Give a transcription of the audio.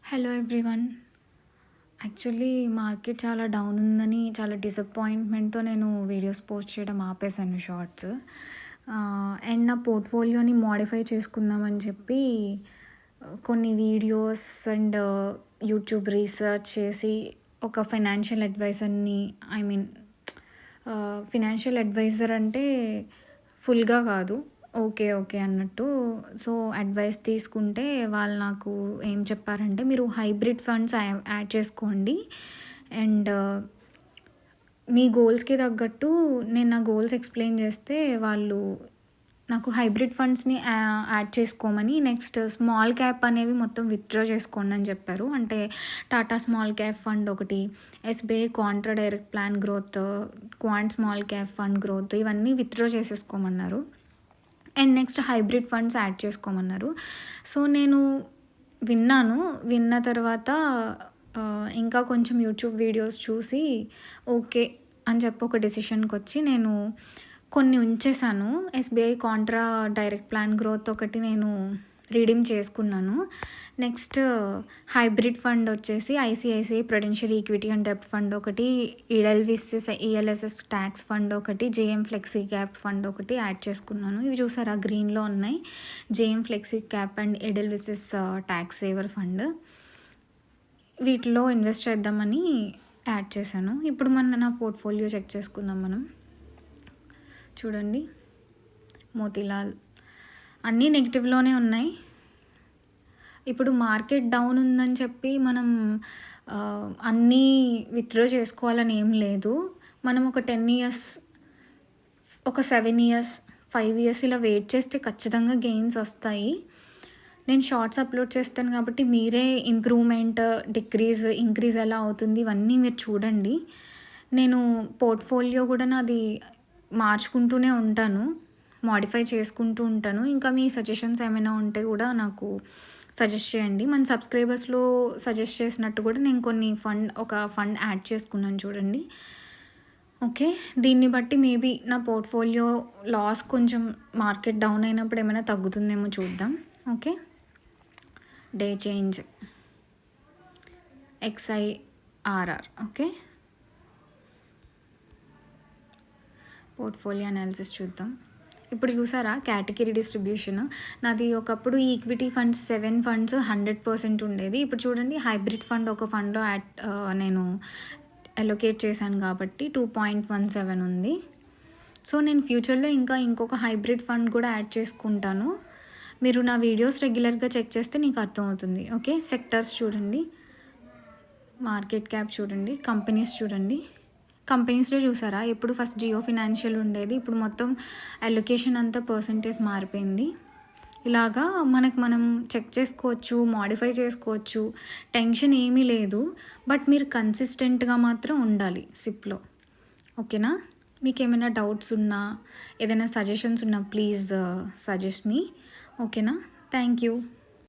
Hello everyone. Actually market చాలా down ఉందని చాలా డిసప్పాయింట్మెంట్‌తో నేను వీడియోస్ పోస్ట్ చేయడం ఆపేసాను షార్ట్స్. అండ్ నా పోర్ట్‌ఫోలియోని మోడిఫై చేసుకుందామని చెప్పి కొన్ని వీడియోస్ అండ్ యూట్యూబ్ రీసెర్చ్ చేసి ఒక ఫైనాన్షియల్ అడ్వైజర్‌ని ఐ మీన్ ఫినాన్షియల్ అడ్వైజర్ అంటే ఫుల్‌గా కాదు. ఓకే అన్నట్టు. సో, అడ్వైస్ తీసుకుంటే వాళ్ళు నాకు ఏం చెప్పారంటే, మీరు హైబ్రిడ్ ఫండ్స్ యాడ్ చేసుకోండి. అండ్ మీ గోల్స్‌కి తగ్గట్టు నేను నా గోల్స్ ఎక్స్‌ప్లెయిన్ చేస్తే వాళ్ళు నాకు హైబ్రిడ్ ఫండ్స్‌ని యాడ్ చేసుకోమని, నెక్స్ట్ స్మాల్ క్యాప్ అనేవి మొత్తం విత్‌డ్రా చేసుకోండి అని చెప్పారు. అంటే టాటా స్మాల్ క్యాప్ ఫండ్ ఒకటి, SBI contra direct plan growth, quant small cap fund growth ఇవన్నీ విత్‌డ్రా చేసేసుకోమన్నారు. And next hybrid funds add చేసుకోమన్నారు. సో, నేను విన్న తర్వాత ఇంకా కొంచెం యూట్యూబ్ వీడియోస్ చూసి ఓకే అని చెప్పి ఒక డెసిషన్‌కొచ్చి నేను కొన్ని ఉంచేసాను. SBI contra direct plan growth ఒకటి నేను రిడీమ్ చేసుకున్నాను. నెక్స్ట్ హైబ్రిడ్ ఫండ్ వచ్చేసి ఐసీఐసీఐ ప్రుడెన్షియల్ ఈక్విటీ అండ్ డెబ్ట్ ఫండ్ ఒకటి, ఈఎల్ఎస్ఎస్ ట్యాక్స్ ఫండ్ ఒకటి, జేఎం ఫ్లెక్సీ క్యాప్ ఫండ్ ఒకటి యాడ్ చేసుకున్నాను. ఇవి చూసారా గ్రీన్‌లో ఉన్నాయి. JM flexi cap and ELSS tax saver fund. వీటిలో ఇన్వెస్ట్ చేద్దామని యాడ్ చేశాను. ఇప్పుడు నా పోర్ట్‌ఫోలియో చెక్ చేసుకుందాం మనం. చూడండి, మోతీలాల్ అన్నీ నెగిటివ్‌లోనే ఉన్నాయి. ఇప్పుడు మార్కెట్ డౌన్ ఉందని చెప్పి మనం అన్నీ విత్‌డ్రా చేసుకోవాలని ఏం లేదు. మనం ఒక 10 ఇయర్స్, ఒక 7 ఇయర్స్, 5 ఇయర్స్ ఇలా వెయిట్ చేస్తే ఖచ్చితంగా గెయిన్స్ వస్తాయి. నేను షార్ట్స్ అప్లోడ్ చేస్తాను కాబట్టి మీరే ఇంప్రూవ్‌మెంట్, ఇంక్రీజ్ ఎలా అవుతుంది ఇవన్నీ మీరు చూడండి. నేను పోర్ట్‌ఫోలియో కూడా నాది మార్చుకుంటూనే ఉంటాను, మోడిఫై చేసుకుంటూ ఉంటాను. ఇంకా మీ సజెషన్స్ ఏమైనా ఉంటే కూడా నాకు సజెస్ట్ చేయండి. మన సబ్స్క్రైబర్స్‌లో సజెస్ట్ చేసినట్టు కూడా నేను ఒక ఫండ్ యాడ్ చేసుకున్నాను చూడండి. ఓకే, దీన్ని బట్టి మేబీ నా పోర్ట్‌ఫోలియో లాస్ కొంచెం మార్కెట్ డౌన్ అయినప్పుడు ఏమైనా తగ్గుతుందేమో చూద్దాం. Okay, day change XIRR. Okay, portfolio analysis చూద్దాం. ఇప్పుడు చూసారా కేటగిరీ డిస్ట్రిబ్యూషన్ నాది. ఒకప్పుడు ఈక్విటీ ఫండ్స్ 7 ఫండ్స్ 100% ఉండేది. ఇప్పుడు చూడండి, హైబ్రిడ్ ఫండ్ ఒక ఫండ్లో నేను అలొకేట్ చేశాను కాబట్టి 2.17 ఉంది. సో, నేను ఫ్యూచర్లో ఇంకొక హైబ్రిడ్ ఫండ్ కూడా యాడ్ చేసుకుంటాను. మీరు నా వీడియోస్ రెగ్యులర్గా చెక్ చేస్తే నీకు అర్థమవుతుంది. ఓకే, సెక్టర్స్ చూడండి, మార్కెట్ క్యాప్ చూడండి, కంపెనీస్ చూడండి. కంపెనీస్లో చూసారా, ఎప్పుడు ఫస్ట్ జియో ఫినాన్షియల్ ఉండేది, ఇప్పుడు మొత్తం అలొకేషన్ అంతా పర్సంటేజ్ మారిపోయింది. ఇలాగా మనం చెక్ చేసుకోవచ్చు, మోడిఫై చేసుకోవచ్చు, టెన్షన్ ఏమీ లేదు. బట్ మీరు కన్సిస్టెంట్గా మాత్రం ఉండాలి సిప్లో. ఓకేనా? మీకు ఏమైనా డౌట్స్ ఉన్నా, ఏదైనా సజెషన్స్ ఉన్నా ప్లీజ్ సజెస్ట్ మీ. ఓకేనా? Thank you.